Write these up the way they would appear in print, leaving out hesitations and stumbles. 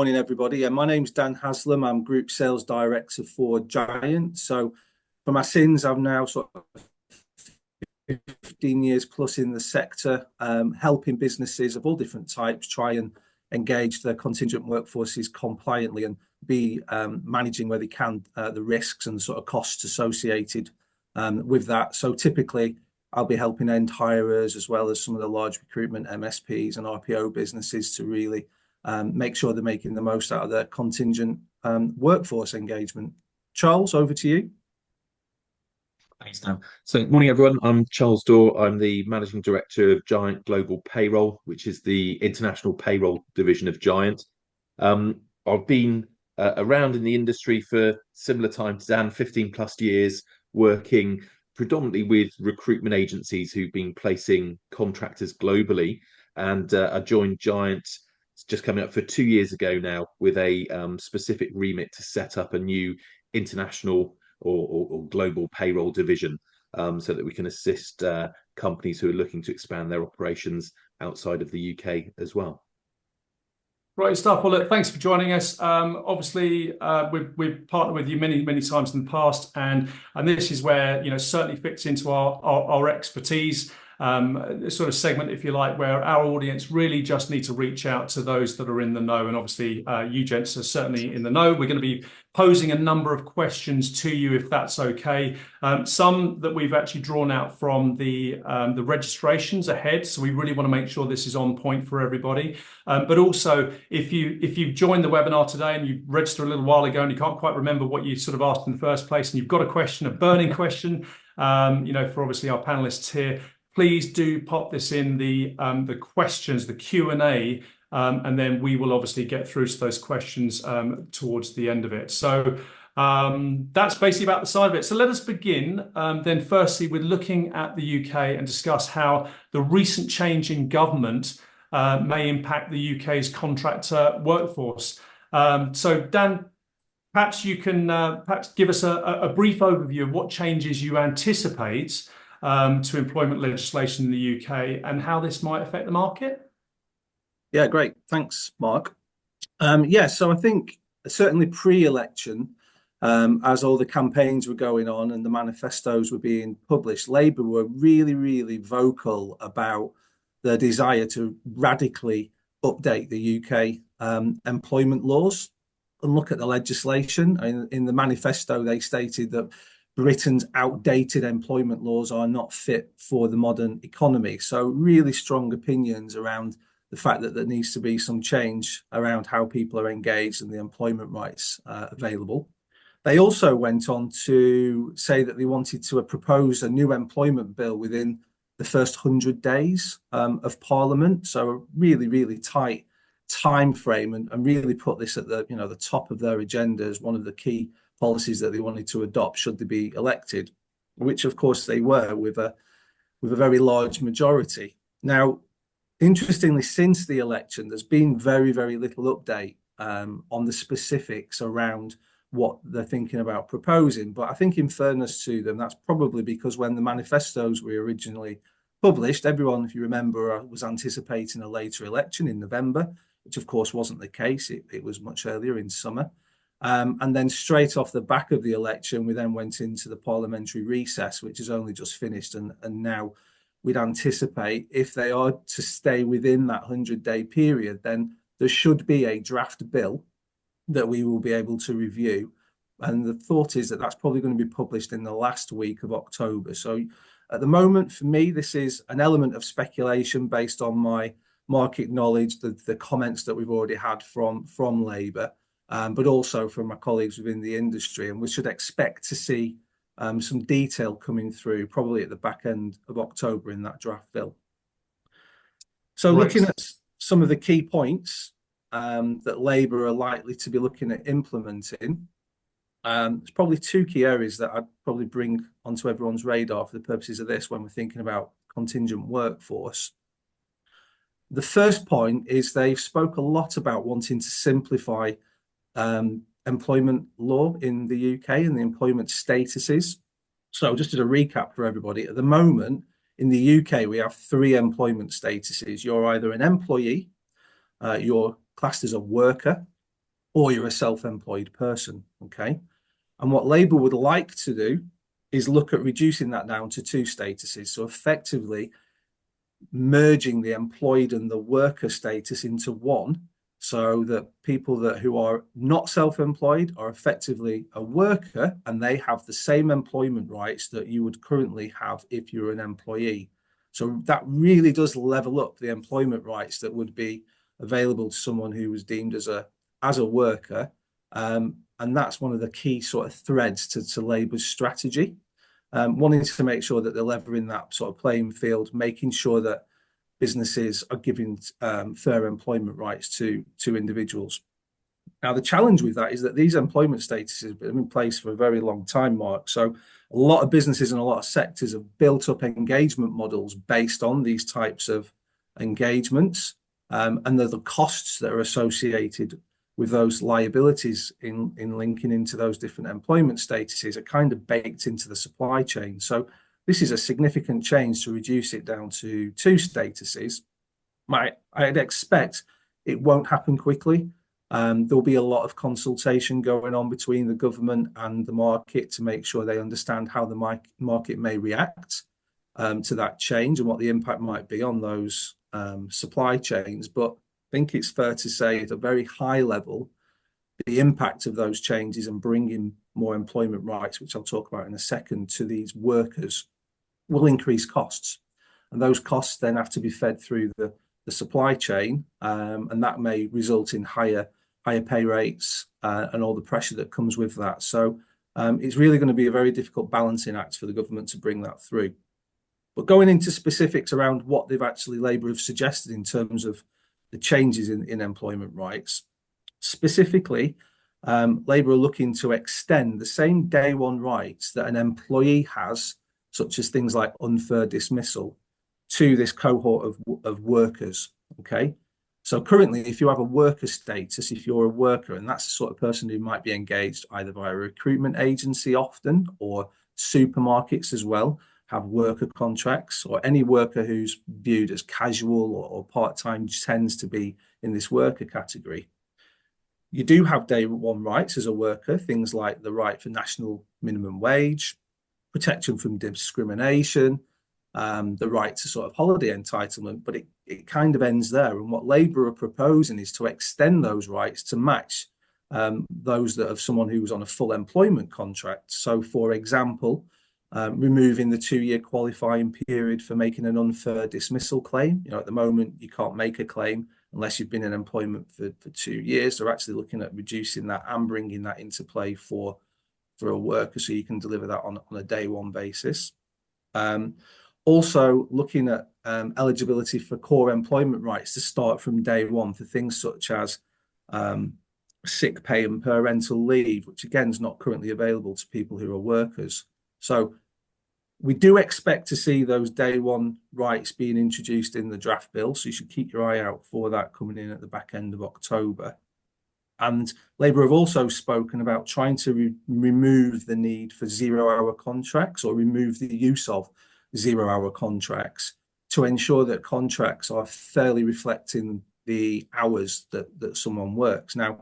morning, everybody. Yeah, my name's Dan Haslam. I'm Group Sales Director for Giant. So for my sins, I'm now sort of 15 years plus in the sector, helping businesses of all different types try and engage their contingent workforces compliantly and be managing where they can the risks and the sort of costs associated with that. So typically, I'll be helping end hirers as well as some of the large recruitment MSPs and RPO businesses to really make sure they're making the most out of their contingent workforce engagement. Charles, over to you. Thanks, Dan. So, morning, everyone. I'm Charles Dorr. I'm the Managing Director of Giant Global Payroll, which is the international payroll division of Giant. I've been around in the industry for similar time to Dan, 15 plus years, working predominantly with recruitment agencies who've been placing contractors globally. And I joined Giant just coming up for 2 years ago now with a specific remit to set up a new international or global payroll division so that we can assist companies who are looking to expand their operations outside of the UK as well. Great stuff. Well, look, thanks for joining us. Obviously, we've partnered with you many times in the past, and this is where certainly fits into our expertise. Sort of segment, if you like, where our audience really just need to reach out to those that are in the know. And obviously, you gents are certainly in the know. We're going to be posing a number of questions to you, if that's okay. Some that we've actually drawn out from the registrations ahead. So we really want to make sure this is on point for everybody. But also, if you've joined the webinar today and you registered a little while ago and you can't quite remember what you sort of asked in the first place, and you've got a question, a burning question, for obviously our panelists here, please do pop this in the questions, the Q&A, and then we will obviously get through to those questions towards the end of it. So that's basically about the side of it. So let us begin then firstly with looking at the UK and discuss how the recent change in government may impact the UK's contractor workforce. So Dan, perhaps you can perhaps give us a brief overview of what changes you anticipate to employment legislation in the UK and how this might affect the market? Yeah, great. Thanks, Mark. So I think certainly pre-election, as all the campaigns were going on and the manifestos were being published, Labour were really vocal about their desire to radically update the UK employment laws and look at the legislation. In the manifesto, they stated that Britain's outdated employment laws are not fit for the modern economy. So really strong opinions around the fact that there needs to be some change around how people are engaged and the employment rights available. They also went on to say that they wanted to propose a new employment bill within the first 100 days of Parliament. So a really tight time frame and really put this at the top of their agenda as one of the key policies that they wanted to adopt should they be elected, which of course they were with a very large majority. Now, interestingly, since the election, there's been very little update on the specifics around what they're thinking about proposing. But I think in fairness to them, that's probably because when the manifestos were originally published, everyone, if you remember, was anticipating a later election in November, which of course wasn't the case. It was much earlier in summer. And then straight off the back of the election, we then went into the parliamentary recess, which has only just finished. And now we'd anticipate if they are to stay within that 100-day period, then there should be a draft bill that we will be able to review. And the thought is that that's probably going to be published in the last week of October. So at the moment, for me, this is an element of speculation based on my market knowledge, the comments that we've already had from Labour. But also from my colleagues within the industry. And we should expect to see some detail coming through probably at the back end of October in that draft bill. So looking at some of the key points that Labour are likely to be looking at implementing, there's probably two key areas that I'd probably bring onto everyone's radar for the purposes of this when we're thinking about contingent workforce. The first point is they've spoke a lot about wanting to simplify employment law in the UK and the employment statuses. So just as a recap for everybody, at the moment in the UK, we have 3 employment statuses. You're either an employee, you're classed as a worker, or you're a self-employed person. Okay. And what Labour would like to do is look at reducing that down to two statuses. So effectively merging the employed and the worker status into one, so that people who are not self-employed are effectively a worker and they have the same employment rights that you would currently have if you're an employee. So that really does level up the employment rights that would be available to someone who was deemed as a worker. And that's one of the key sort of threads to Labour's strategy, wanting to make sure that they're leveling that sort of playing field, making sure that businesses are giving fair employment rights to individuals. Now, the challenge with that is that these employment statuses have been in place for a very long time, Mark. So a lot of businesses and a lot of sectors have built up engagement models based on these types of engagements. And the costs that are associated with those liabilities in linking into those different employment statuses are kind of baked into the supply chain. So this is a significant change to reduce it down to two statuses. I'd expect it won't happen quickly. There'll be a lot of consultation going on between the government and the market to make sure they understand how the market may react to that change and what the impact might be on those supply chains. But I think it's fair to say at a very high level, the impact of those changes and bringing more employment rights, which I'll talk about in a second, to these workers will increase costs. And those costs then have to be fed through the supply chain, and that may result in higher pay rates and all the pressure that comes with that. So it's really going to be a very difficult balancing act for the government to bring that through. But going into specifics around what Labour have suggested in terms of the changes in employment rights, specifically, Labour are looking to extend the same day one rights that an employee has, such as things like unfair dismissal, to this cohort of workers. Okay. So currently, if you have a worker status, if you're a worker, and that's the sort of person who might be engaged either by a recruitment agency often, or supermarkets as well have worker contracts, or any worker who's viewed as casual or part-time tends to be in this worker category. You do have day one rights as a worker, things like the right for national minimum wage, protection from discrimination, the right to sort of holiday entitlement, but it kind of ends there. And what Labour are proposing is to extend those rights to match those that of someone who was on a full employment contract. So, for example, removing the 2-year qualifying period for making an unfair dismissal claim. At the moment, you can't make a claim unless you've been in employment for 2 years. They're actually looking at reducing that and bringing that into play for a worker, so you can deliver that on a day one basis. Also looking at eligibility for core employment rights to start from day one for things such as sick pay and parental leave, which again is not currently available to people who are workers. So we do expect to see those day one rights being introduced in the draft bill. So you should keep your eye out for that coming in at the back end of October. And Labour have also spoken about trying to remove the need for 0-hour contracts, or remove the use of 0-hour contracts, to ensure that contracts are fairly reflecting the hours that someone works. Now,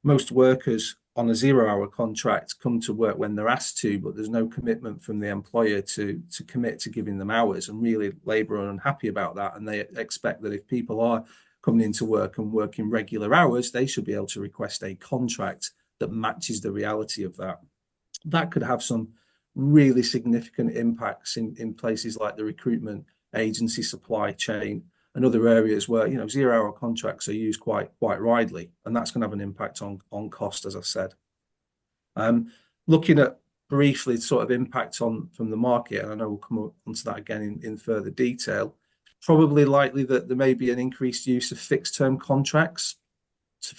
most workers on a 0-hour contract come to work when they're asked to, but there's no commitment from the employer to commit to giving them hours. And really, Labour are unhappy about that. And they expect that if people are coming into work and working regular hours, they should be able to request a contract that matches the reality of that. That could have some really significant impacts in places like the recruitment agency supply chain and other areas where 0-hour contracts are used quite widely, and that's going to have an impact on cost, as I said. Looking at briefly sort of impact from the market, and I know we'll come onto that again in further detail. Probably likely that there may be an increased use of fixed term contracts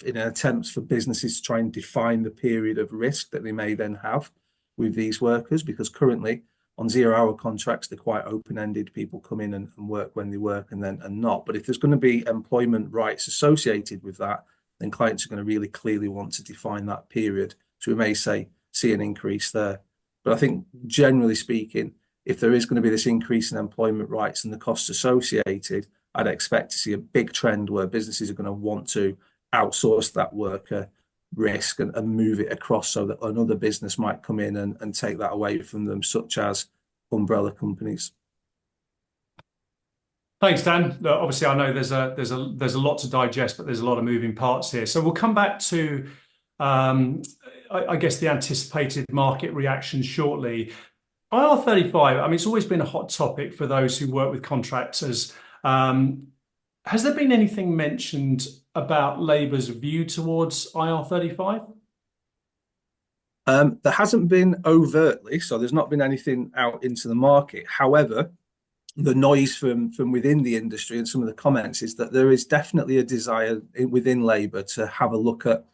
in attempts for businesses to try and define the period of risk that they may then have with these workers, because currently on 0-hour contracts, they're quite open-ended. People come in and work when they work and not. But if there's going to be employment rights associated with that, then clients are going to really clearly want to define that period. So we may see an increase there. But I think generally speaking, if there is going to be this increase in employment rights and the costs associated, I'd expect to see a big trend where businesses are going to want to outsource that worker risk and move it across so that another business might come in and take that away from them, such as umbrella companies. Thanks, Dan. Look, obviously, I know there's a lot to digest, but there's a lot of moving parts here. So we'll come back to, I guess, the anticipated market reaction shortly. IR35, I mean, it's always been a hot topic for those who work with contractors. Has there been anything mentioned about Labour's view towards IR35? There hasn't been overtly, so there's not been anything out into the market. However, the noise from within the industry and some of the comments is that there is definitely a desire within Labour to have a look at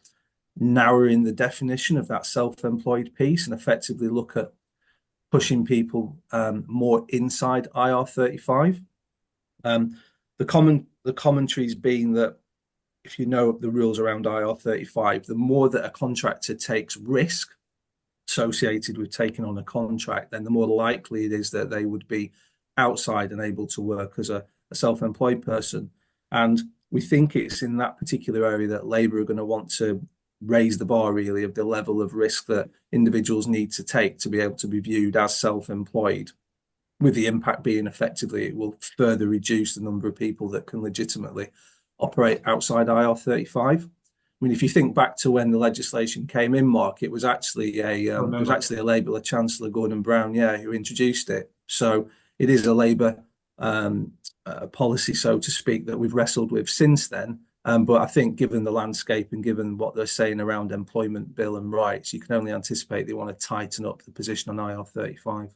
narrowing the definition of that self-employed piece and effectively look at pushing people more inside IR35. The commentary's been that if you know the rules around IR35, the more that a contractor takes risk associated with taking on a contract, then the more likely it is that they would be outside and able to work as a self-employed person. And we think it's in that particular area that Labour are going to want to raise the bar really of the level of risk that individuals need to take to be able to be viewed as self-employed, with the impact being effectively it will further reduce the number of people that can legitimately operate outside IR35. I mean, if you think back to when the legislation came in, Mark, it was actually a Labour Chancellor, Gordon Brown, who introduced it. So it is a Labour policy, so to speak, that we've wrestled with since then. But I think given the landscape and given what they're saying around employment bill and rights, you can only anticipate they want to tighten up the position on IR35.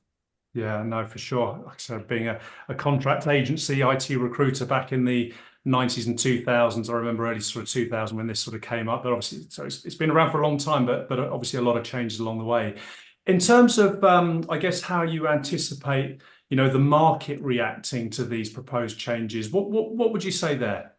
Yeah, no, for sure. Like I said, being a contract agency, IT recruiter back in the 90s and 2000s, I remember early sort of 2000 when this sort of came up. But obviously, so it's been around for a long time, but obviously a lot of changes along the way. In terms of, I guess, how you anticipate, the market reacting to these proposed changes, what would you say there?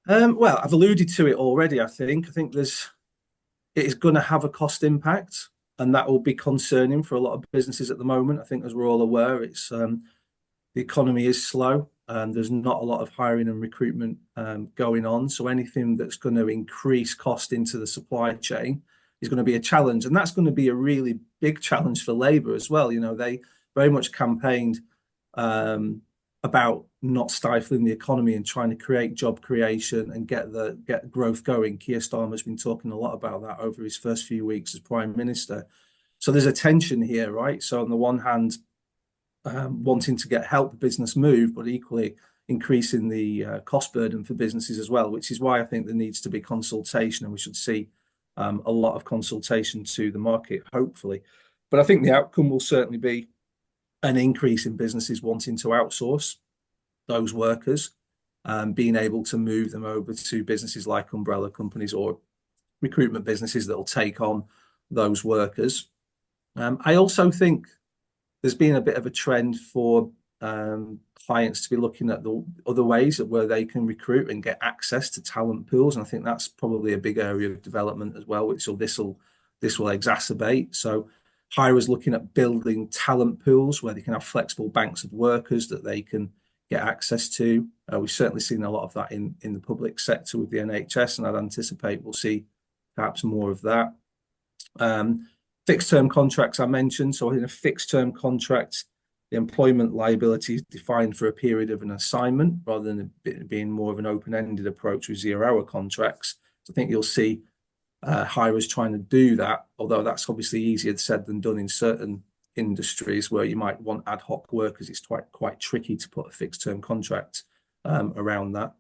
Well, I've alluded to it already. I think it is going to have a cost impact, and that will be concerning for a lot of businesses at the moment. I think, as we're all aware, it's the economy is slow, and there's not a lot of hiring and recruitment going on. So anything that's going to increase cost into the supply chain is going to be a challenge, and that's going to be a really big challenge for Labour as well. They very much campaigned about not stifling the economy and trying to create job creation and get growth going. Keir Starmer's been talking a lot about that over his first few weeks as Prime Minister. So there's a tension here, right? So on the one hand, wanting to get help the business move, but equally increasing the cost burden for businesses as well, which is why I think there needs to be consultation, and we should see a lot of consultation to the market, hopefully. But I think the outcome will certainly be an increase in businesses wanting to outsource those workers, being able to move them over to businesses like umbrella companies or recruitment businesses that will take on those workers. I also think there's been a bit of a trend for clients to be looking at the other ways where they can recruit and get access to talent pools, and I think that's probably a big area of development as well, which this will exacerbate. So hirers looking at building talent pools where they can have flexible banks of workers that they can get access to. We've certainly seen a lot of that in the public sector with the NHS, and I'd anticipate we'll see perhaps more of that. Fixed term contracts I mentioned. So in a fixed term contract, the employment liability is defined for a period of an assignment rather than it being more of an open-ended approach with 0-hour contracts. So I think you'll see hirers trying to do that, although that's obviously easier said than done in certain industries where you might want ad hoc workers. It's quite tricky to put a fixed term contract around that.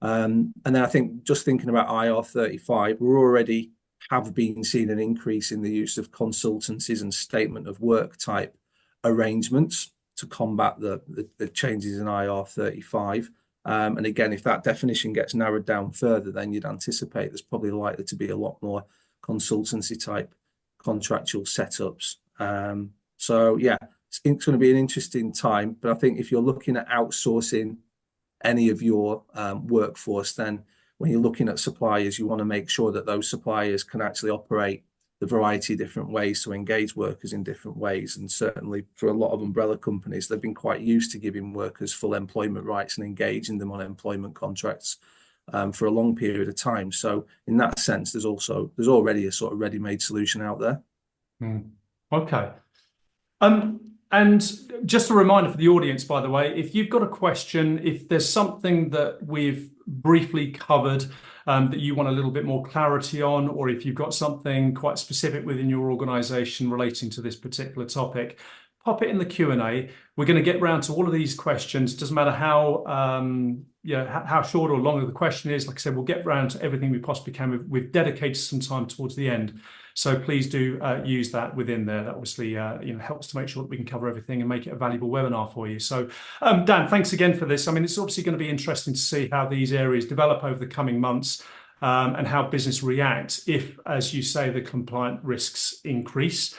And then I think just thinking about IR35, we're already have been seeing an increase in the use of consultancies and statement of work type arrangements to combat the changes in IR35. And again, if that definition gets narrowed down further, then you'd anticipate there's probably likely to be a lot more consultancy type contractual setups. So yeah, it's going to be an interesting time. But I think if you're looking at outsourcing any of your workforce, then when you're looking at suppliers, you want to make sure that those suppliers can actually operate the variety of different ways to engage workers in different ways. And certainly for a lot of umbrella companies, they've been quite used to giving workers full employment rights and engaging them on employment contracts for a long period of time. So in that sense, there's already a sort of ready-made solution out there. Okay. And just a reminder for the audience, by the way, if you've got a question, if there's something that we've briefly covered that you want a little bit more clarity on, or if you've got something quite specific within your organization relating to this particular topic, pop it in the Q&A. We're going to get round to all of these questions. Doesn't matter how how short or long the question is. Like I said, we'll get round to everything we possibly can. We've dedicated some time towards the end. So please do use that within there. That obviously helps to make sure that we can cover everything and make it a valuable webinar for you. So Dan, thanks again for this. I mean, it's obviously going to be interesting to see how these areas develop over the coming months and how business reacts if, as you say, the compliant risks increase.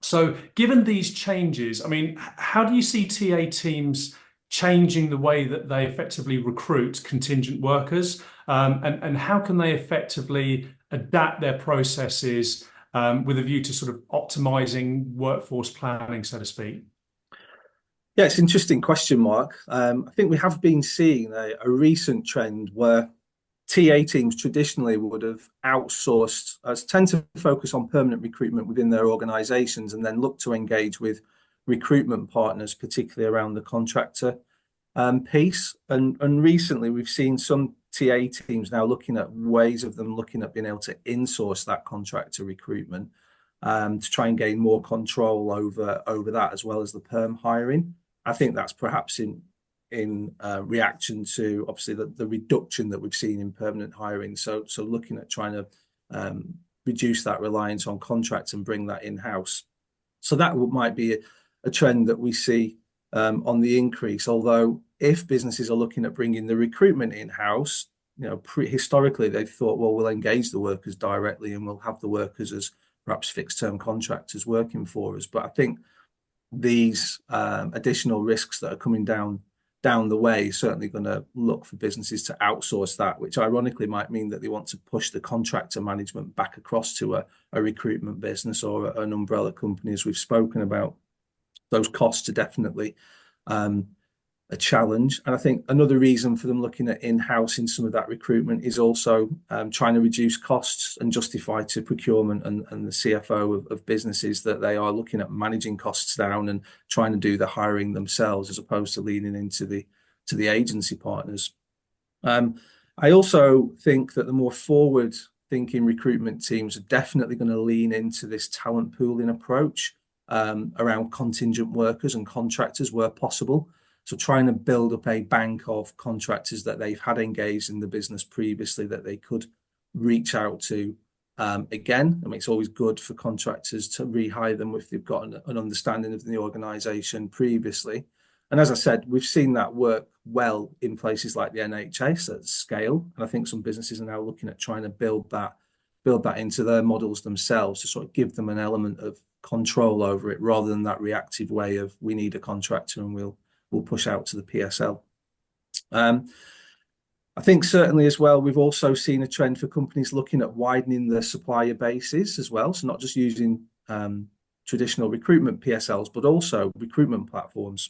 So given these changes, I mean, how do you see TA teams changing the way that they effectively recruit contingent workers? And how can they effectively adapt their processes with a view to sort of optimizing workforce planning, so to speak? Yeah, it's an interesting question, Mark. I think we have been seeing a recent trend where TA teams traditionally would have outsourced, tend to focus on permanent recruitment within their organizations and then look to engage with recruitment partners, particularly around the contractor piece. And recently we've seen some TA teams now looking at ways of them looking at being able to insource that contractor recruitment to try and gain more control over that, as well as the perm hiring. I think that's perhaps in reaction to obviously the reduction that we've seen in permanent hiring. So looking at trying to reduce that reliance on contracts and bring that in-house. So that might be a trend that we see on the increase. Although if businesses are looking at bringing the recruitment in-house, historically they've thought, well, we'll engage the workers directly and we'll have the workers as perhaps fixed-term contractors working for us. But I think these additional risks that are coming down the way certainly going to look for businesses to outsource that, which ironically might mean that they want to push the contractor management back across to a recruitment business or an umbrella company, as we've spoken about. Those costs are definitely a challenge. And I think another reason for them looking at in-house in some of that recruitment is also trying to reduce costs and justify to procurement and the CFO of businesses that they are looking at managing costs down and trying to do the hiring themselves as opposed to leaning into the agency partners. I also think that the more forward-thinking recruitment teams are definitely going to lean into this talent pooling approach around contingent workers and contractors where possible. So trying to build up a bank of contractors that they've had engaged in the business previously that they could reach out to again. I mean, it's always good for contractors to rehire them if they've got an understanding of the organisation previously. And as I said, we've seen that work well in places like the NHS at scale. And I think some businesses are now looking at trying to build that into their models themselves to sort of give them an element of control over it rather than that reactive way of we need a contractor and we'll push out to the PSL. I think certainly as well, we've also seen a trend for companies looking at widening their supplier bases as well. So not just using traditional recruitment PSLs, but also recruitment platforms.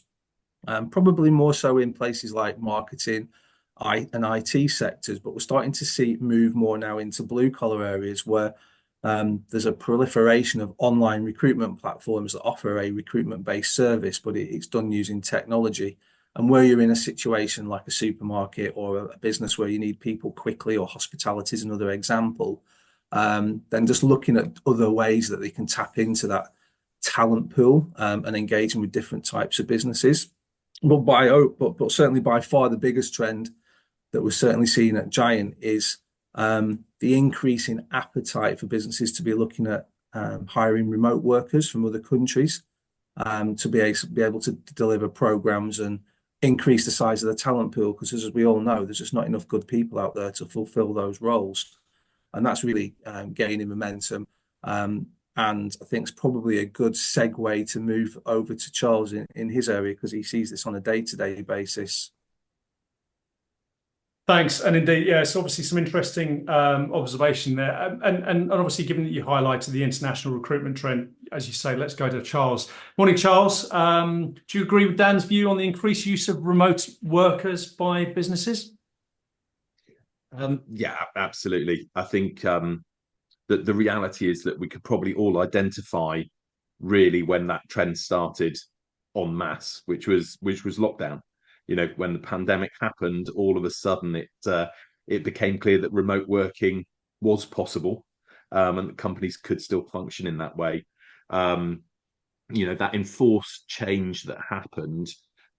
Probably more so in places like marketing and IT sectors, but we're starting to see it move more now into blue collar areas where there's a proliferation of online recruitment platforms that offer a recruitment-based service, but it's done using technology. And where you're in a situation like a supermarket or a business where you need people quickly, or hospitality is another example, then just looking at other ways that they can tap into that talent pool and engaging with different types of businesses. But certainly by far the biggest trend that we're certainly seeing at Giant is the increase in appetite for businesses to be looking at hiring remote workers from other countries to be able to deliver programs and increase the size of the talent pool, because as we all know, there's just not enough good people out there to fulfill those roles. And that's really gaining momentum. And I think it's probably a good segue to move over to Charles in his area, because he sees this on a day-to-day basis. Thanks. And indeed, yes, obviously some interesting observation there. And obviously, given that you highlighted the international recruitment trend, as you say, let's go to Charles. Morning, Charles. Do you agree with Dan's view on the increased use of remote workers by businesses? Yeah, absolutely. I think that the reality is that we could probably all identify really when that trend started en masse, which was lockdown. You know, when the pandemic happened, all of a sudden it became clear that remote working was possible, and that companies could still function in that way. Um, you know, that enforced change that happened.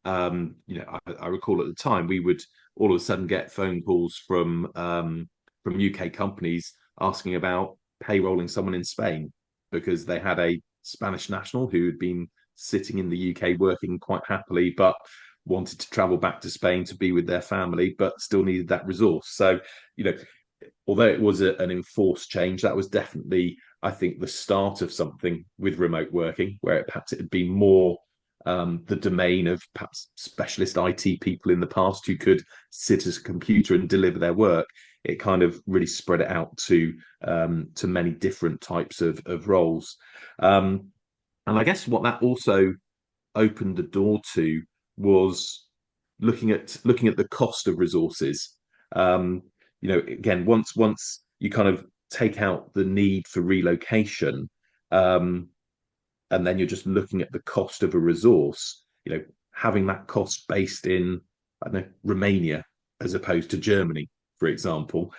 You know, I recall at the time we would all of a sudden get phone calls from UK companies asking about payrolling someone in Spain because they had a Spanish national who had been sitting in the UK working quite happily, but wanted to travel back to Spain to be with their family, but still needed that resource. So, you know, although it was an enforced change, that was definitely, I think, the start of something with remote working, where perhaps it had been more the domain of perhaps specialist IT people in the past who could sit at a computer and deliver their work. It kind of really spread it out to many different types of roles. And I guess what that also opened the door to was looking at the cost of resources. Um, you know, again, once you kind of take out the need for relocation, um, and then you're just looking at the cost of a resource, you know, having that cost based in, I don't know, Romania as opposed to Germany, for example,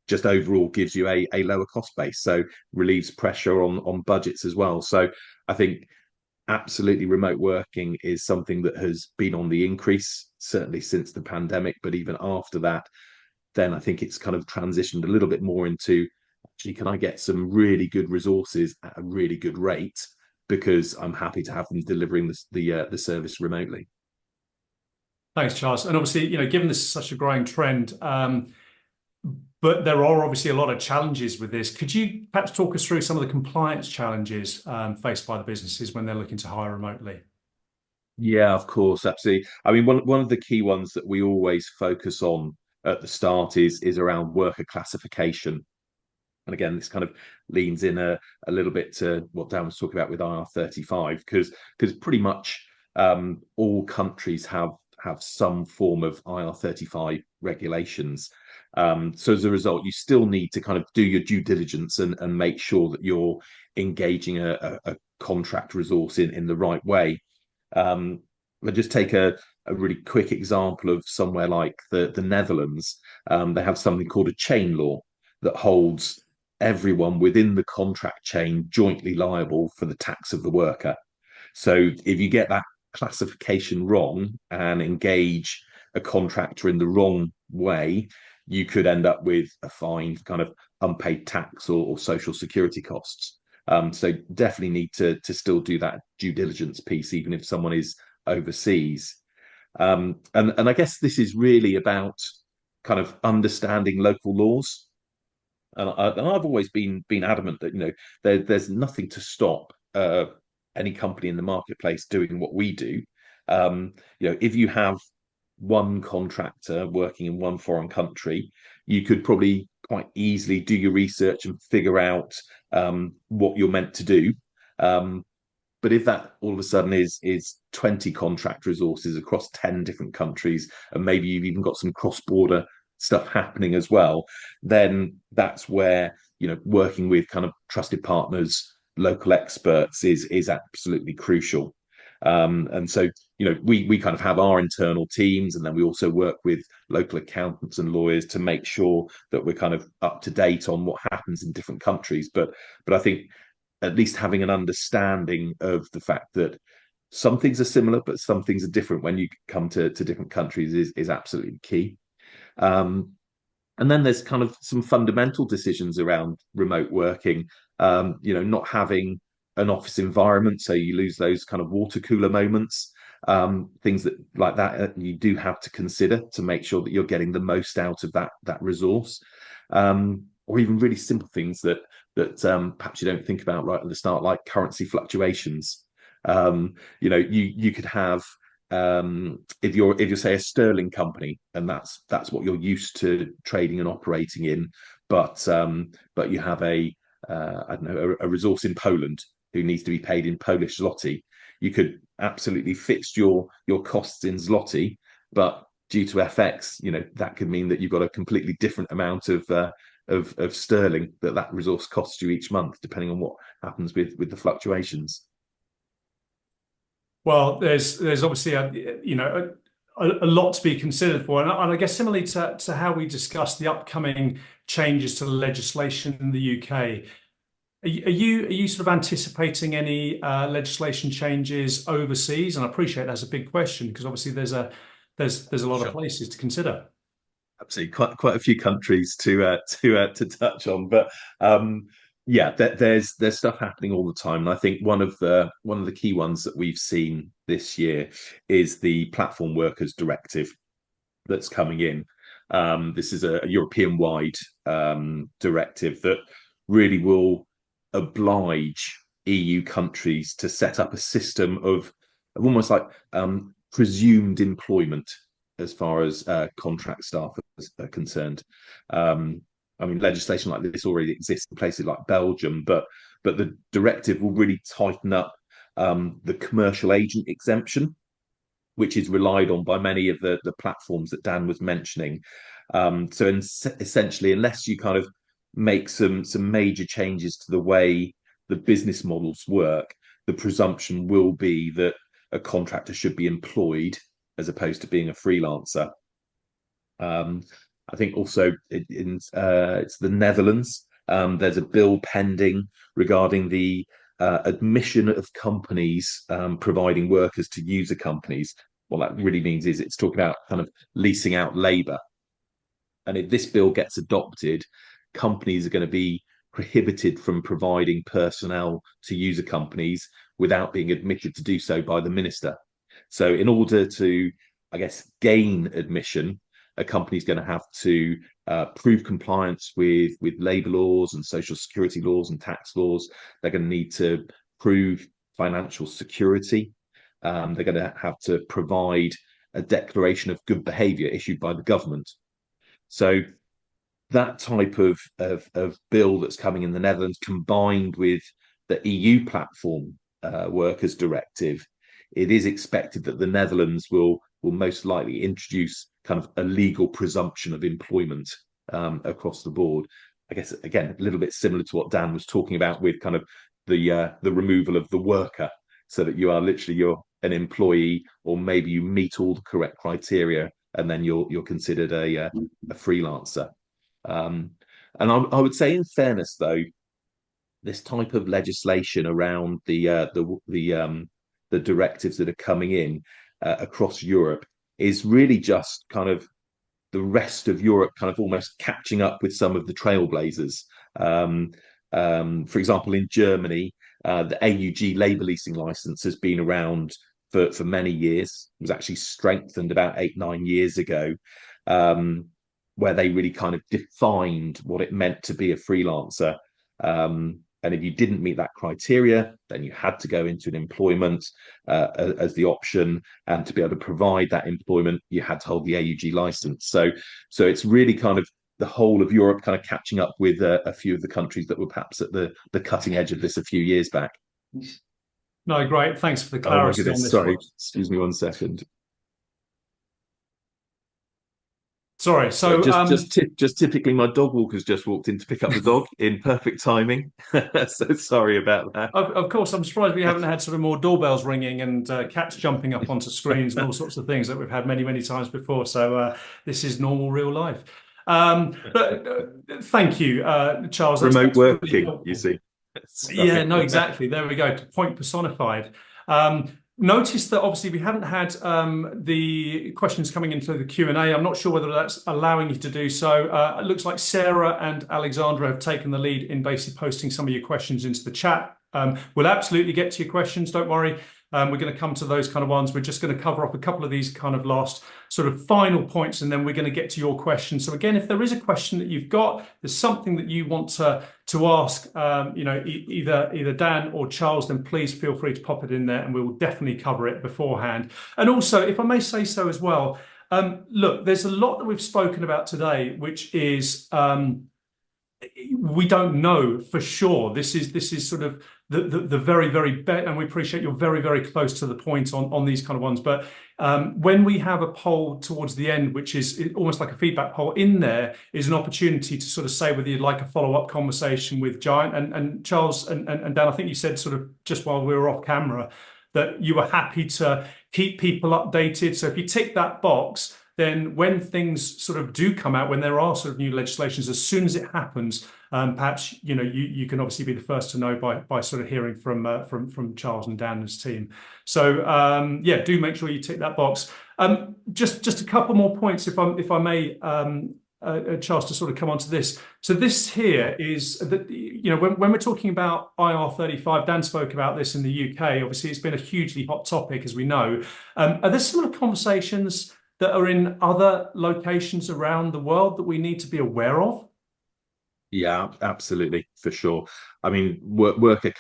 just overall gives you a lower cost base. So relieves pressure on budgets as well. So I think absolutely remote working is something that has been on the increase, certainly since the pandemic, but even after that, then I think it's kind of transitioned a little bit more into actually, can I get some really good resources at a really good rate because I'm happy to have them delivering the service remotely. Thanks, Charles. And obviously, given this is such a growing trend, but there are obviously a lot of challenges with this. Could you perhaps talk us through some of the compliance challenges faced by the businesses when they're looking to hire remotely? Yeah, of course, absolutely. I mean, one of the key ones that we always focus on at the start is around worker classification. And again, this kind of leans in a little bit to what Dan was talking about with IR35, because pretty much all countries have some form of IR35 regulations. So as a result, you still need to kind of do your due diligence and make sure that you're engaging a contract resource in the right way. But just take a really quick example of somewhere like the Netherlands. They have something called a chain law that holds everyone within the contract chain jointly liable for the tax of the worker. So if you get that classification wrong and engage a contractor in the wrong way, you could end up with a fine for kind of unpaid tax or social security costs. So definitely need to still do that due diligence piece, even if someone is overseas. And I guess this is really about kind of understanding local laws. And I've always been adamant that there's nothing to stop any company in the marketplace doing what we do. If you have one contractor working in one foreign country, you could probably quite easily do your research and figure out what you're meant to do. But if that all of a sudden is 20 contract resources across 10 different countries, and maybe you've even got some cross-border stuff happening as well, then that's where working with kind of trusted partners, local experts is absolutely crucial. And so we kind of have our internal teams, and then we also work with local accountants and lawyers to make sure that we're kind of up to date on what happens in different countries. But I think at least having an understanding of the fact that some things are similar, but some things are different when you come to different countries is absolutely key. Um, and then there's kind of some fundamental decisions around remote working, not having an office environment, so you lose those kind of water cooler moments, things that like that you do have to consider to make sure that you're getting the most out of that resource, or even really simple things that perhaps you don't think about right at the start, like currency fluctuations. You could have if you're say a sterling company and that's what you're used to trading and operating in, but you have a I don't know a resource in Poland who needs to be paid in Polish zloty. You could absolutely fix your costs in zloty, but due to FX, that could mean that you've got a completely different amount of sterling that resource costs you each month, depending on what happens with the fluctuations. Well, there's obviously a lot to be considered for, and I guess similarly to how we discussed the upcoming changes to the legislation in the UK. Are you sort of anticipating any legislation changes overseas? And I appreciate that's a big question because obviously there's a lot of places to consider. Absolutely, quite a few countries to touch on, but yeah, there's stuff happening all the time, and I think one of the key ones that we've seen this year is the Platform Workers Directive that's coming in. This is a European-wide directive that really will oblige EU countries to set up a system of almost like presumed employment as far as contract staff are concerned. I mean, legislation like this already exists in places like Belgium, but the directive will really tighten up the commercial agent exemption, which is relied on by many of the platforms that Dan was mentioning. Essentially, unless you kind of make some major changes to the way the business models work, the presumption will be that a contractor should be employed as opposed to being a freelancer. I think also it's the Netherlands. There's a bill pending regarding the admission of companies providing workers to user companies. What that really means is it's talking about kind of leasing out labour. And if this bill gets adopted, companies are going to be prohibited from providing personnel to user companies without being admitted to do so by the minister. So in order to, I guess, gain admission, a company's going to have to prove compliance with labour laws and social security laws and tax laws. They're going to need to prove financial security. They're going to have to provide a declaration of good behaviour issued by the government. So that type of bill that's coming in the Netherlands, combined with the EU Platform Workers Directive, it is expected that the Netherlands will most likely introduce kind of a legal presumption of employment across the board. I guess, again, a little bit similar to what Dan was talking about with kind of the removal of the worker, so that you're an employee, or maybe you meet all the correct criteria, and then you're considered a freelancer. And I would say, in fairness, though, this type of legislation around the directives that are coming in across Europe is really just kind of the rest of Europe kind of almost catching up with some of the trailblazers. For example, in Germany, the AUG labour leasing license has been around for many years. It was actually strengthened about 8-9 years ago, where they really kind of defined what it meant to be a freelancer. And if you didn't meet that criteria, then you had to go into an employment as the option. And to be able to provide that employment, you had to hold the AUG license. So it's really kind of the whole of Europe kind of catching up with a few of the countries that were perhaps at the cutting edge of this a few years back. No, great. Thanks for the clarity on this. Sorry, excuse me 1 second. Sorry, so just typically, my dog walker's just walked in to pick up the dog in perfect timing. So sorry about that. Of course, I'm surprised we haven't had sort of more doorbells ringing and cats jumping up onto screens and all sorts of things that we've had many times before. So this is normal, real life. But thank you, Charles. Remote working, really, you see. Yeah, no, exactly. There we go. Point personified. Notice that obviously we haven't had the questions coming into the Q&A. I'm not sure whether that's allowing you to do so. It looks like Sarah and Alexandra have taken the lead in basically posting some of your questions into the chat. We'll absolutely get to your questions, don't worry. We're going to come to those kind of ones. We're just going to cover off a couple of these kind of last sort of final points, and then we're going to get to your questions. So again, if there is a question that you've got, there's something that you want to ask, either Dan or Charles, then please feel free to pop it in there, and we will definitely cover it beforehand. And also, if I may say so as well, look, there's a lot that we've spoken about today, which is we don't know for sure. This is sort of the very, very bet, and we appreciate you're very, very close to the point on these kind of ones. But when we have a poll towards the end, which is almost like a feedback poll, in there is an opportunity to sort of say whether you'd like a follow-up conversation with Giant. And Charles and Dan, I think you said sort of just while we were off camera that you were happy to keep people updated. So if you tick that box, then when things sort of do come out, when there are sort of new legislations, as soon as it happens, perhaps you can obviously be the first to know by sort of hearing from Charles and Dan and his team. So yeah, do make sure you tick that box. Just a couple more points, if I may, Charles, to sort of come onto this. So this here is that when we're talking about IR35, Dan spoke about this in the UK. Obviously, it's been a hugely hot topic, as we know. Are there similar conversations that are in other locations around the world that we need to be aware of? Yeah, absolutely, for sure. I mean, worker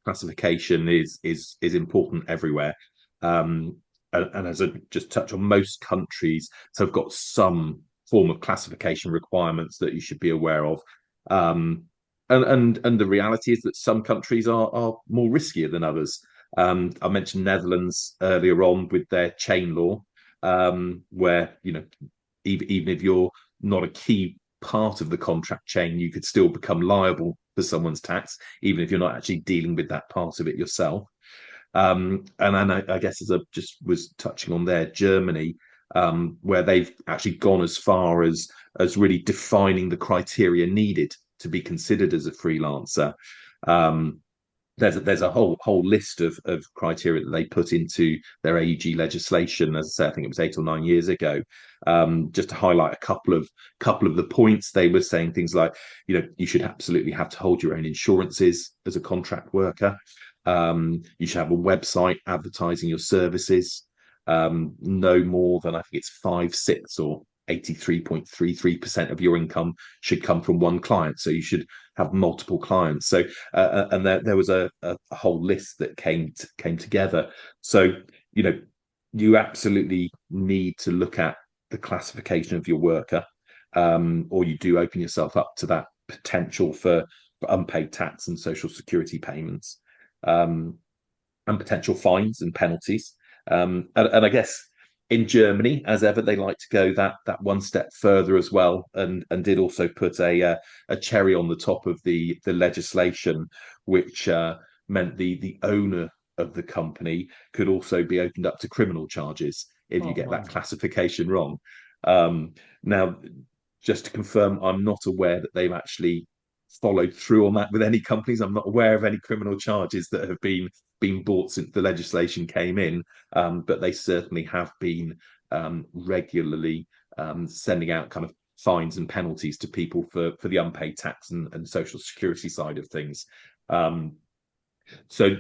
classification is important everywhere. And as I just touch on, most countries have got some form of classification requirements that you should be aware of. And the reality is that some countries are more riskier than others. I mentioned Netherlands earlier on with their chain law, where even if you're not a key part of the contract chain, you could still become liable for someone's tax, even if you're not actually dealing with that part of it yourself. And I guess, as I just was touching on there, Germany, where they've actually gone as far as really defining the criteria needed to be considered as a freelancer. There's a whole list of criteria that they put into their AUG legislation. As I say, I think it was 8 or 9 years ago. Just to highlight a couple of the points, they were saying things like, you should absolutely have to hold your own insurances as a contract worker. You should have a website advertising your services. No more than, I think it's 5, 6, or 83.33% of your income should come from one client. So you should have multiple clients. So and there was a whole list that came together. So you absolutely need to look at the classification of your worker, or you do open yourself up to that potential for unpaid tax and social security payments, and potential fines and penalties. And I guess in Germany, as ever, they like to go that one step further as well, and did also put a cherry on the top of the legislation, which meant the owner of the company could also be opened up to criminal charges if you get that classification wrong. Now, just to confirm, I'm not aware that they've actually followed through on that with any companies. I'm not aware of any criminal charges that have been brought since the legislation came in, but they certainly have been regularly sending out kind of fines and penalties to people for the unpaid tax and social security side of things. So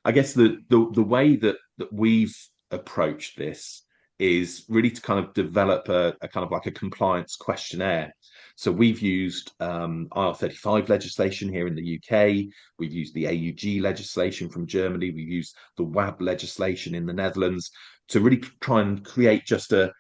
I guess the way that we've approached this is really to kind of develop a kind of like a compliance questionnaire. So we've used IR35 legislation here in the UK. We've used the AUG legislation from Germany. We've used the WAB legislation in the Netherlands to really try and create just a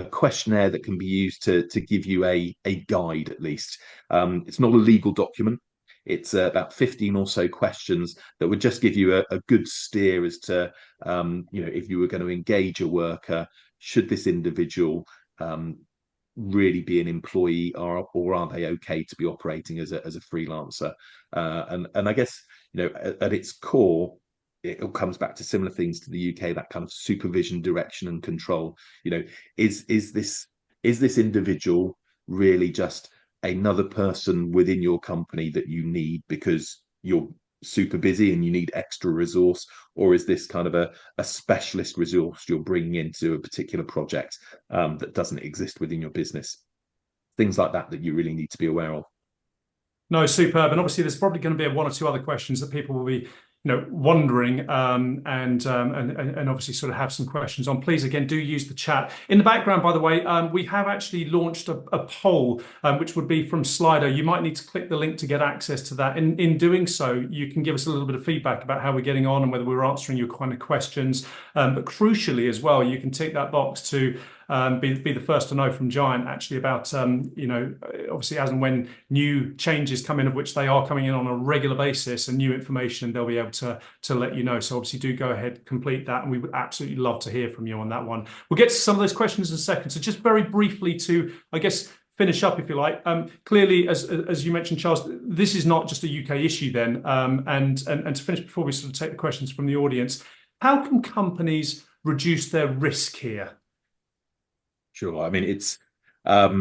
questionnaire that can be used to give you a guide, at least. It's not a legal document. It's about 15 or so questions that would just give you a good steer as to, if you were going to engage a worker, should this individual really be an employee, or are they okay to be operating as a freelancer? And I guess, at its core, it all comes back to similar things to the UK, that kind of supervision, direction, and control. Is this individual really just another person within your company that you need because you're super busy and you need extra resource, or is this kind of a specialist resource you're bringing into a particular project that doesn't exist within your business? Things like that you really need to be aware of. No, superb. And obviously, there's probably going to be one or two other questions that people will be wondering, and obviously sort of have some questions on. Please, again, do use the chat. In the background, by the way, we have actually launched a poll, which would be from Slido. You might need to click the link to get access to that. In doing so, you can give us a little bit of feedback about how we're getting on and whether we're answering your kind of questions. But crucially as well, you can tick that box to be the first to know from Giant actually about, obviously as and when new changes come in, of which they are coming in on a regular basis, and new information, they'll be able to let you know. So obviously do go ahead, complete that, and we would absolutely love to hear from you on that one. We'll get to some of those questions in a second. So just very briefly to, I guess, finish up, if you like. Clearly, as you mentioned, Charles, this is not just a UK issue then. And to finish, before we sort of take the questions from the audience, how can companies reduce their risk here? Sure. I mean, it's a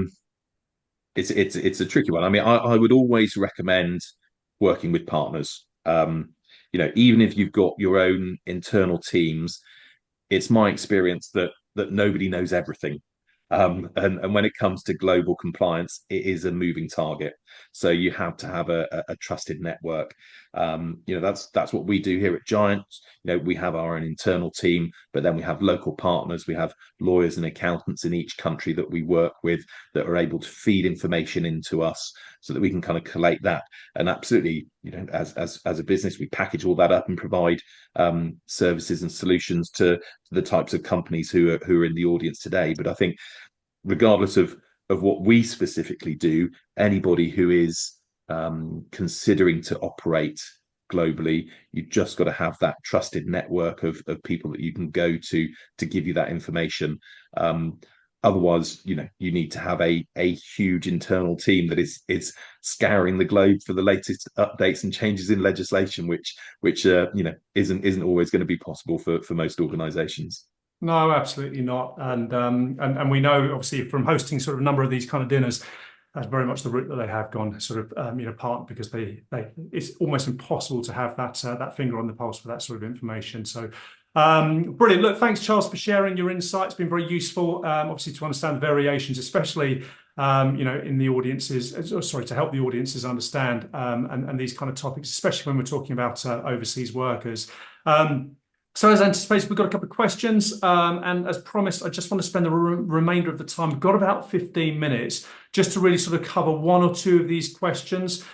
tricky one. I mean, I would always recommend working with partners. Even if you've got your own internal teams, it's my experience that nobody knows everything. And when it comes to global compliance, it is a moving target. So you have to have a trusted network. That's what we do here at Giant. We have our own internal team, but then we have local partners. We have lawyers and accountants in each country that we work with that are able to feed information into us so that we can kind of collate that. And absolutely, as a business, we package all that up and provide services and solutions to the types of companies who are in the audience today. But I think regardless of what we specifically do, anybody who is considering to operate globally, you've just got to have that trusted network of people that you can go to give you that information. Otherwise, you need to have a huge internal team that is scouring the globe for the latest updates and changes in legislation, which isn't always going to be possible for most organisations. No, absolutely not. And we know, obviously, from hosting sort of a number of these kind of dinners, that's very much the route that they have gone, sort of, part because it's almost impossible to have that finger on the pulse for that sort of information. So. Brilliant. Look, thanks, Charles, for sharing your insights. It's been very useful, obviously, to understand the variations, especially, in the audiences, to help the audiences understand and these kind of topics, especially when we're talking about overseas workers. So as anticipated, we've got a couple of questions. And as promised, I just want to spend the remainder of the time. We've got about 15 minutes just to really sort of cover one or two of these questions.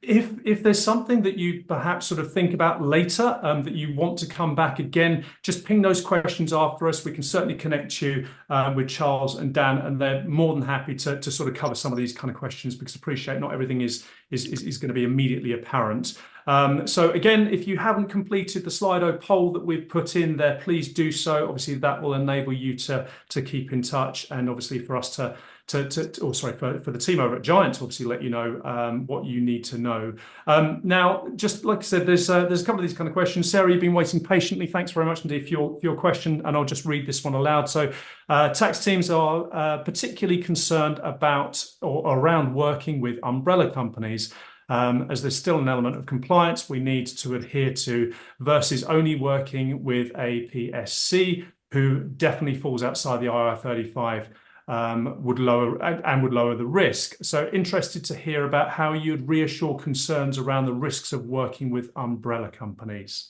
If there's something that you perhaps sort of think about later that you want to come back again, just ping those questions after us. We can certainly connect you with Charles and Dan, and they're more than happy to sort of cover some of these kind of questions, because I appreciate not everything is going to be immediately apparent. So again, if you haven't completed the Slido poll that we've put in there, please do so. Obviously, that will enable you to keep in touch, and obviously for us for the team over at Giant to obviously let you know what you need to know. Now, just like I said, there's a couple of these kind of questions. Sarah, you've been waiting patiently. Thanks very much indeed for your question, and I'll just read this one aloud. So, tax teams are particularly concerned about or around working with umbrella companies. As there's still an element of compliance we need to adhere to versus only working with a PSC, who definitely falls outside the IR35, would lower the risk. So interested to hear about how you'd reassure concerns around the risks of working with umbrella companies.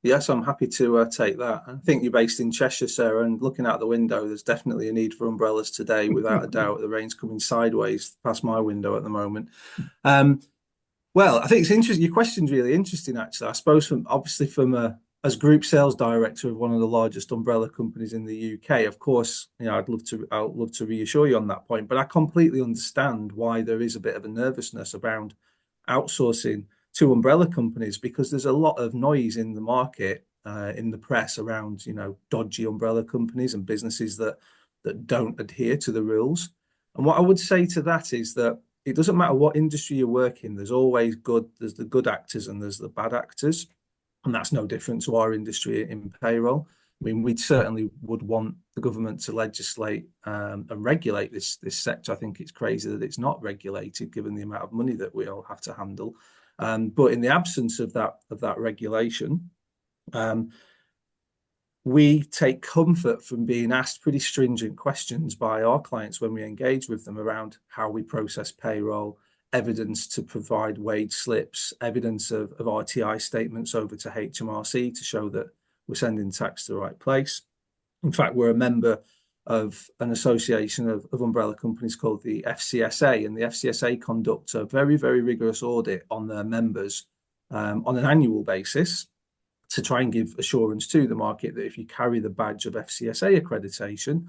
Yes, I'm happy to take that. I think you're based in Cheshire, Sarah, and looking out the window, there's definitely a need for umbrellas today, without a doubt. The rain's coming sideways past my window at the moment. Well, I think it's interesting. Your question's really interesting, actually. I suppose as group sales director of one of the largest umbrella companies in the UK, of course, I'd love to reassure you on that point. But I completely understand why there is a bit of a nervousness around outsourcing to umbrella companies, because there's a lot of noise in the market, in the press around, dodgy umbrella companies and businesses that don't adhere to the rules. And what I would say to that is that it doesn't matter what industry you work in. There's the good actors and there's the bad actors. And that's no different to our industry in payroll. I mean, we certainly would want the government to legislate and regulate this sector. I think it's crazy that it's not regulated, given the amount of money that we all have to handle. But in the absence of that regulation, we take comfort from being asked pretty stringent questions by our clients when we engage with them around how we process payroll, evidence to provide wage slips, evidence of RTI statements over to HMRC to show that we're sending tax to the right place. In fact, we're a member of an association of umbrella companies called the FCSA, and the FCSA conduct a very, very rigorous audit on their members on an annual basis to try and give assurance to the market that if you carry the badge of FCSA accreditation,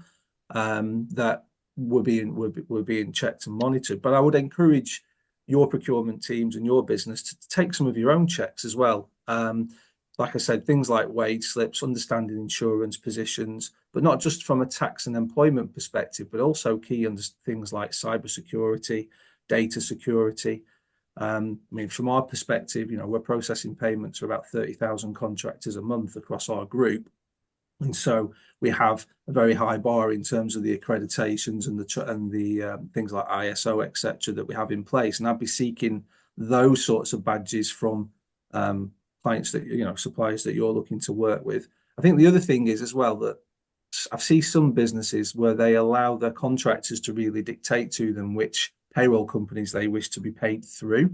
that were being checked and monitored. But I would encourage your procurement teams and your business to take some of your own checks as well. Like I said, things like wage slips, understanding insurance positions, but not just from a tax and employment perspective, but also key under things like cybersecurity, data security. I mean, from our perspective, we're processing payments for about 30,000 contractors a month across our group. And so we have a very high bar in terms of the accreditations and the things like ISO, etc., that we have in place. And I'd be seeking those sorts of badges from clients that, suppliers that you're looking to work with. I think the other thing is as well that I've seen some businesses where they allow their contractors to really dictate to them which payroll companies they wish to be paid through.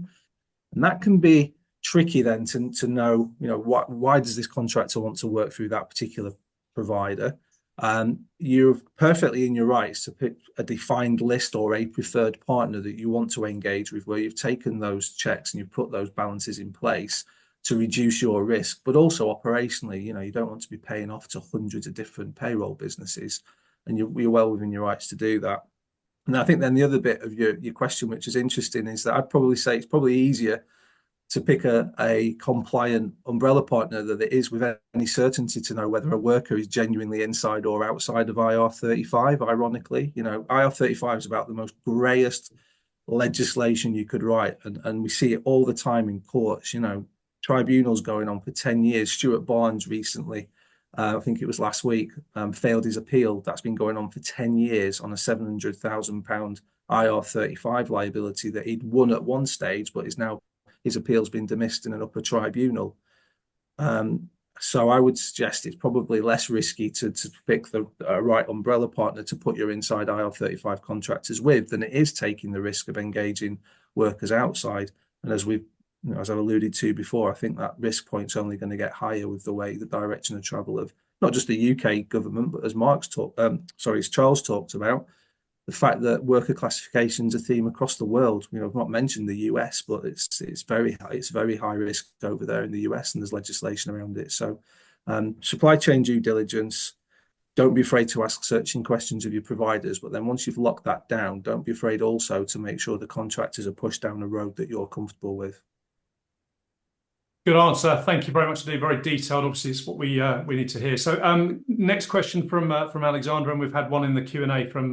And that can be tricky then to know, why does this contractor want to work through that particular provider? You're perfectly in your rights to pick a defined list or a preferred partner that you want to engage with, where you've taken those checks and you've put those balances in place to reduce your risk, but also operationally, you don't want to be paying off to hundreds of different payroll businesses, and you're well within your rights to do that. And I think then the other bit of your question, which is interesting, is that I'd probably say it's probably easier to pick a compliant umbrella partner that it is with any certainty to know whether a worker is genuinely inside or outside of IR35. Ironically, IR35 is about the most greyest legislation you could write, and we see it all the time in courts. Tribunals going on for 10 years. Stuart Barnes recently, I think it was last week, failed his appeal. That's been going on for 10 years on a £700,000 IR35 liability that he'd won at one stage, but is now, his appeal's been dismissed in an upper tribunal. So I would suggest it's probably less risky to pick the right umbrella partner to put your inside IR35 contractors with than it is taking the risk of engaging workers outside. And as I've alluded to before, I think that risk point's only going to get higher with the direction of travel of not just the UK government, but as Charles talked about, the fact that worker classification is a theme across the world. I've not mentioned the US, but it's very high risk over there in the US, and there's legislation around it. So supply chain due diligence, don't be afraid to ask searching questions of your providers, but then once you've locked that down, don't be afraid also to make sure the contractors are pushed down a road that you're comfortable with. Good answer. Thank you very much indeed. Very detailed. Obviously, it's what we need to hear. So, next question from Alexandra, and we've had one in the Q&A from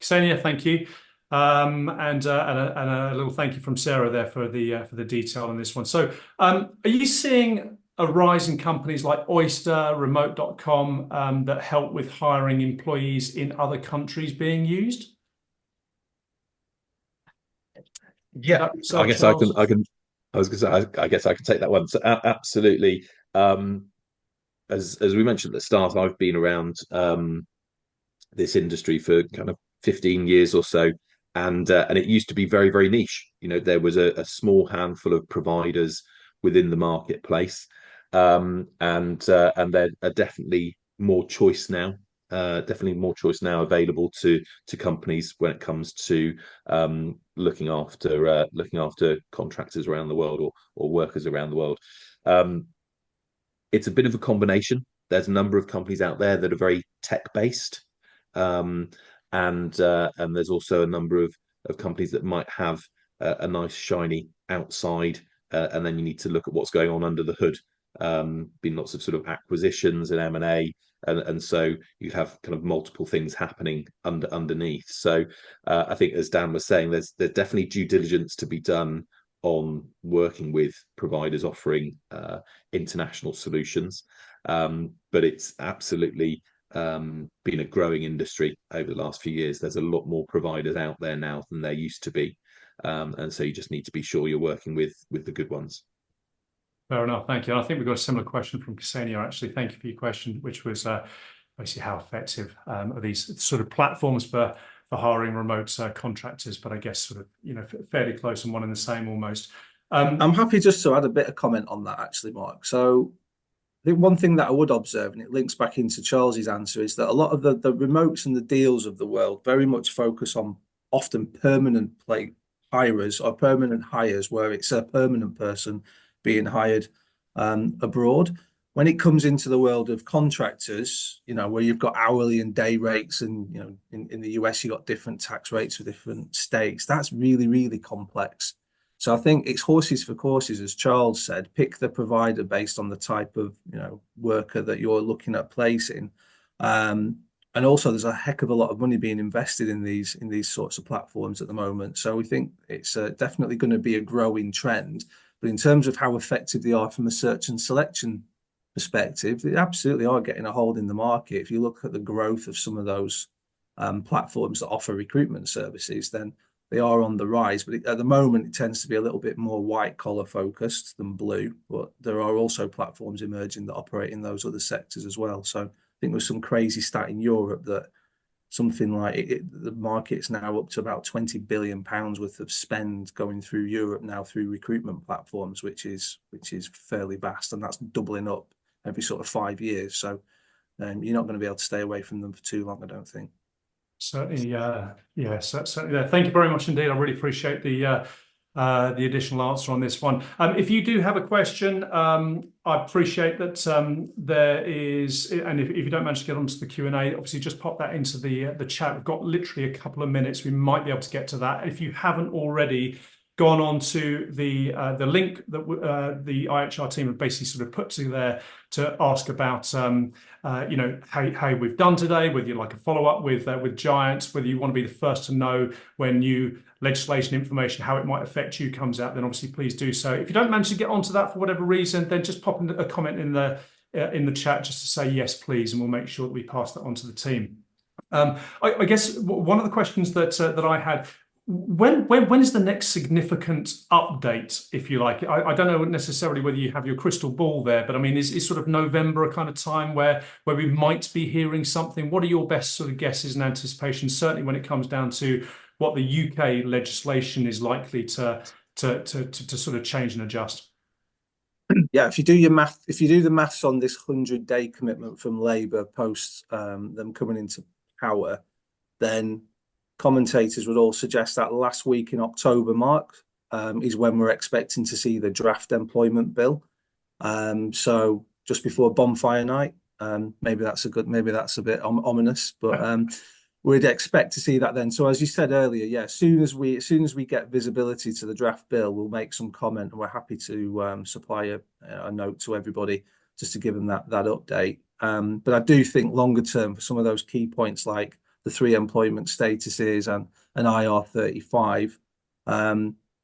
Ksenia. Thank you, and a little thank you from Sarah there for the detail on this one. So, are you seeing a rise in companies like Oyster, Remote.com that help with hiring employees in other countries being used? Yeah, I guess Charles? I can. I was going to say, I guess I can take that one. So absolutely. As we mentioned at the start, I've been around this industry for kind of 15 years or so, and it used to be very, very niche. There was a small handful of providers within the marketplace, and there are definitely more choice now. Definitely more choice now available to companies when it comes to looking after contractors around the world or workers around the world. It's a bit of a combination. There's a number of companies out there that are very tech based, and there's also a number of companies that might have a nice shiny outside, and then you need to look at what's going on under the hood. Been lots of sort of acquisitions and M&A. And so you have kind of multiple things happening underneath. So I think, as Dan was saying, there's definitely due diligence to be done on working with providers offering international solutions. But it's absolutely been a growing industry over the last few years. There's a lot more providers out there now than there used to be. And so you just need to be sure you're working with the good ones. Fair enough. Thank you. And I think we've got a similar question from Ksenia, actually. Thank you for your question, which was basically how effective are these sort of platforms for hiring remote contractors, but I guess sort of, fairly close and one and the same almost. I'm happy just to add a bit of comment on that, actually, Mark. So I think one thing that I would observe, and it links back into Charles's answer, is that a lot of the remotes and the deals of the world very much focus on often permanent hirers or permanent hires, where it's a permanent person being hired abroad. When it comes into the world of contractors, where you've got hourly and day rates, and in the US you've got different tax rates for different states, that's really, really complex. So I think it's horses for courses, as Charles said. Pick the provider based on the type of worker that you're looking at placing. And also, there's a heck of a lot of money being invested in these sorts of platforms at the moment. So we think it's definitely going to be a growing trend. But in terms of how effective they are from a search and selection perspective, they absolutely are getting a hold in the market. If you look at the growth of some of those platforms that offer recruitment services, then they are on the rise. But at the moment, it tends to be a little bit more white collar focused than blue. But there are also platforms emerging that operate in those other sectors as well. So I think there's some crazy stat in Europe that something like the market's now up to about £20 billion worth of spend going through Europe now through recruitment platforms, which is fairly vast, and that's doubling up every sort of 5 years. So you're not going to be able to stay away from them for too long, I don't think. Certainly, certainly. Thank you very much indeed. I really appreciate the additional answer on this one. If you do have a question, I appreciate that there is, and if you don't manage to get onto the Q&A, obviously just pop that into the chat. We've got literally a couple of minutes. We might be able to get to that. If you haven't already gone on to the link that the IHR team have basically sort of put to there to ask about how we've done today, whether you'd like a follow-up with Giant, whether you want to be the first to know when new legislation information, how it might affect you comes out, then obviously please do so. If you don't manage to get onto that for whatever reason, then just pop in a comment in the chat just to say yes please, and we'll make sure that we pass that on to the team. I guess one of the questions that I had, when is the next significant update, if you like? I don't know necessarily whether you have your crystal ball there, but I mean, is sort of November a kind of time where we might be hearing something? What are your best sort of guesses and anticipations, certainly when it comes down to what the UK legislation is likely to sort of change and adjust? Yeah, if you do the maths on this 100-day commitment from Labour post them coming into power, then commentators would all suggest that last week in October, Mark, is when we're expecting to see the draft employment bill. So just before bonfire night, maybe that's a bit ominous, but we'd expect to see that then. So as you said earlier, yeah, as soon as we get visibility to the draft bill, we'll make some comment, and we're happy to supply a note to everybody just to give them that update. But I do think longer term for some of those key points like the 3 employment statuses and an IR35,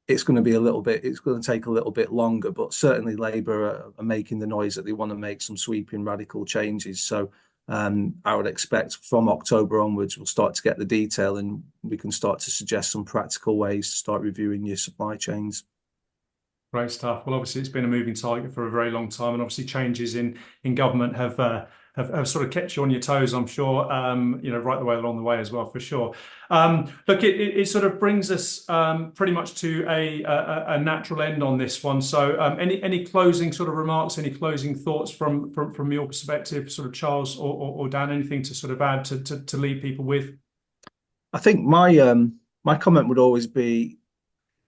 it's going to take a little bit longer, but certainly Labour are making the noise that they want to make some sweeping radical changes. So I would expect from October onwards, we'll start to get the detail, and we can start to suggest some practical ways to start reviewing your supply chains. Great stuff. Well, obviously, it's been a moving target for a very long time, and obviously changes in government have sort of kept you on your toes, I'm sure, right the way along the way as well, for sure. Look, it sort of brings us pretty much to a natural end on this one. So any closing sort of remarks, any closing thoughts from your perspective, sort of Charles or Dan, anything to sort of add to leave people with? I think my comment would always be,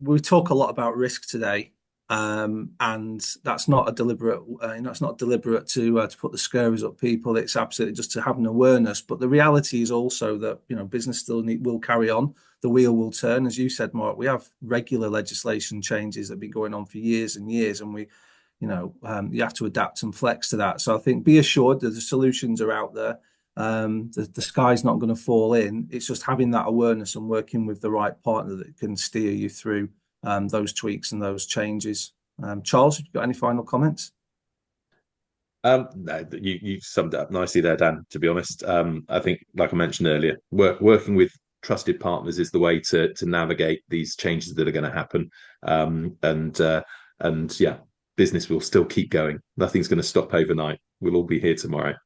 we talk a lot about risk today. And that's not a deliberate, it's not deliberate to put the scares up people. It's absolutely just to have an awareness. But the reality is also that business still will carry on. The wheel will turn, as you said, Mark. We have regular legislation changes that have been going on for years and years, and you have to adapt and flex to that. So I think be assured that the solutions are out there. The sky's not going to fall in. It's just having that awareness and working with the right partner that can steer you through those tweaks and those changes. Charles, have you got any final comments? No, you summed it up nicely there, Dan, to be honest. I think, like I mentioned earlier, working with trusted partners is the way to navigate these changes that are going to happen. And yeah, business will still keep going. Nothing's going to stop overnight. We'll all be here tomorrow.